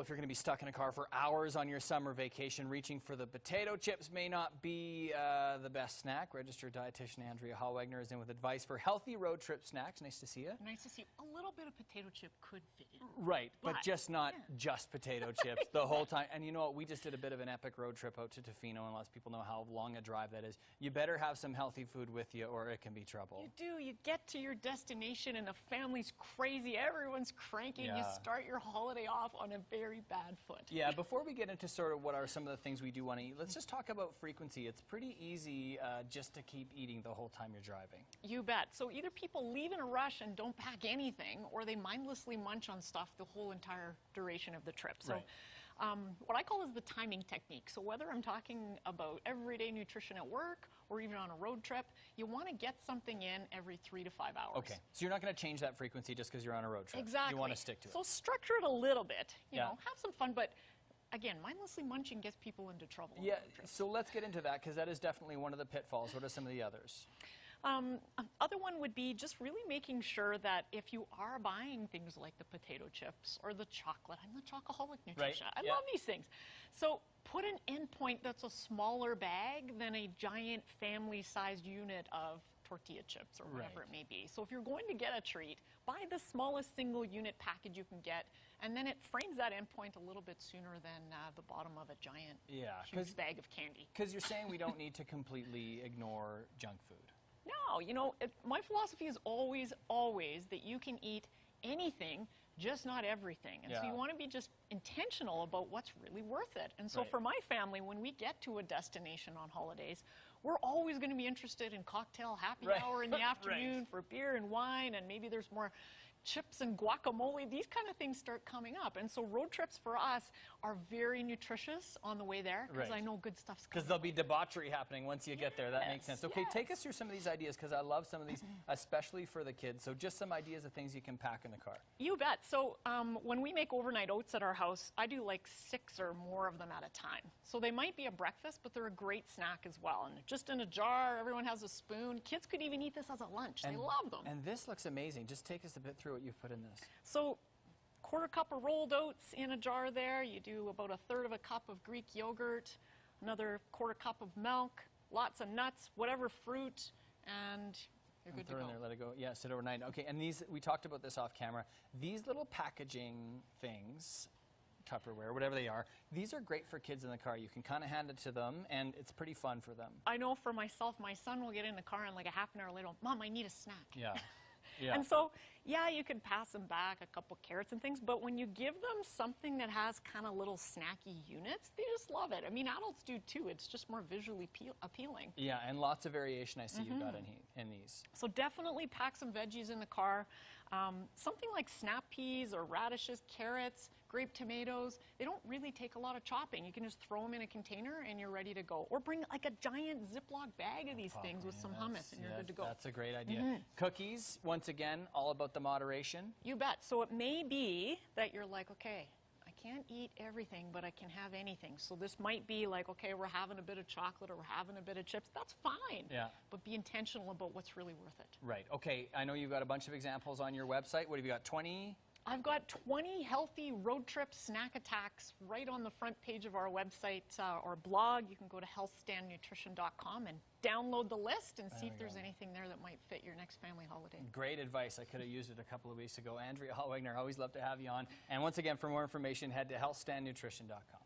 If you're going to be stuck in a car for hours on your summer vacation, reaching for the potato chips may not be the best snack. Registered dietitian Andrea Holwegner is in with advice for healthy road trip snacks. Nice to see you. Nice to see you. A little bit of potato chip could fit in. Right, but just not just potato chips the whole time. And you know what? We just did a bit of an epic road trip out to Tofino, and lots of people know how long a drive that is. You better have some healthy food with you, or it can be trouble. You do. You get to your destination, and the family's crazy. Everyone's cranking. You start your holiday off on a very bad foot. Yeah, before we get into sort of what are some of the things we do want to eat, let's just talk about frequency. It's pretty easy just to keep eating the whole time you're driving. You bet. So either people leave in a rush and don't pack anything, or they mindlessly munch on stuff the whole entire duration of the trip. So what I call is the timing technique. So whether I'm talking about everyday nutrition at work or even on a road trip, you want to get something in every 3 to 5 hours. Okay, so you're not going to change that frequency just because you're on a road trip. Exactly. You want to stick to it. So structure it a little bit, you know, have some fun, but again, mindlessly munching gets people into trouble. Yeah, so let's get into that because that is definitely one of the pitfalls. What are some of the others? Other one would be just really making sure that if you are buying things like the potato chips or the chocolate, I'm the chocoholic nutrition. I love these things. So put an endpoint that's a smaller bag than a giant family-sized unit of tortilla chips or whatever it may be. So if you're going to get a treat, buy the smallest single unit package you can get, and then it frames that endpoint a little bit sooner than the bottom of a giant huge bag of candy. Because you're saying we don't need to completely ignore junk food. No, you know, my philosophy is always, always that you can eat anything, just not everything. And so you want to be just intentional about what's really worth it. And so for my family, when we get to a destination on holidays, we're always going to be interested in cocktail happy hour in the afternoon for beer and wine, and maybe there's more chips and guacamole. These kind of things start coming up. And so road trips for us are very nutritious on the way there because I know good stuff's coming. Because there'll be debauchery happening once you get there. That makes sense. Okay, take us through some of these ideas because I love some of these, especially for the kids. So just some ideas of things you can pack in the car. You bet. So when we make overnight oats at our house, I do like 6 or more of them at a time. So they might be a breakfast, but they're a great snack as well. And just in a jar, everyone has a spoon. Kids could even eat this as a lunch. They love them. And this looks amazing. Just take us a bit through what you've put in this. So 1/4 cup of rolled oats in a jar there. You do about 1/3 of a cup of Greek yogurt, another 1/4 cup of milk, lots of nuts, whatever fruit, and you're good to go. In there, let it go. Yeah, sit overnight. Okay, and these, we talked about this off camera. These little packaging things, Tupperware, whatever they are, these are great for kids in the car. You can kind of hand it to them, and it's pretty fun for them. I know for myself, my son will get in the car and like a half an hour later, Mom, I need a snack. Yeah. And so, yeah, you can pass them back a couple carrots and things, but when you give them something that has kind of little snacky units, they just love it. I mean, adults do too. It's just more visually appealing. Yeah, and lots of variation I see you've got in these. So definitely pack some veggies in the car. Something like snap peas or radishes, carrots, grape tomatoes, they don't really take a lot of chopping. You can just throw them in a container and you're ready to go. Or bring like a giant Ziploc bag of these things with some hummus and you're good to go. That's a great idea. Cookies, once again, all about the moderation. You bet. So it may be that you're like, okay, I can't eat everything, but I can have anything. So this might be like, okay, we're having a bit of chocolate or we're having a bit of chips. That's fine. Yeah. But be intentional about what's really worth it. Right. Okay. I know you've got a bunch of examples on your website. What have you got, 20? I've got 20 healthy road trip snack attacks right on the front page of our website or blog. You can go to healthstandnutrition.com and download the list and see if there's anything there that might fit your next family holiday. Great advice. I could have used it a couple of weeks ago. Andrea Holwegner, always love to have you on. And once again, for more information, head to healthstandnutrition.com.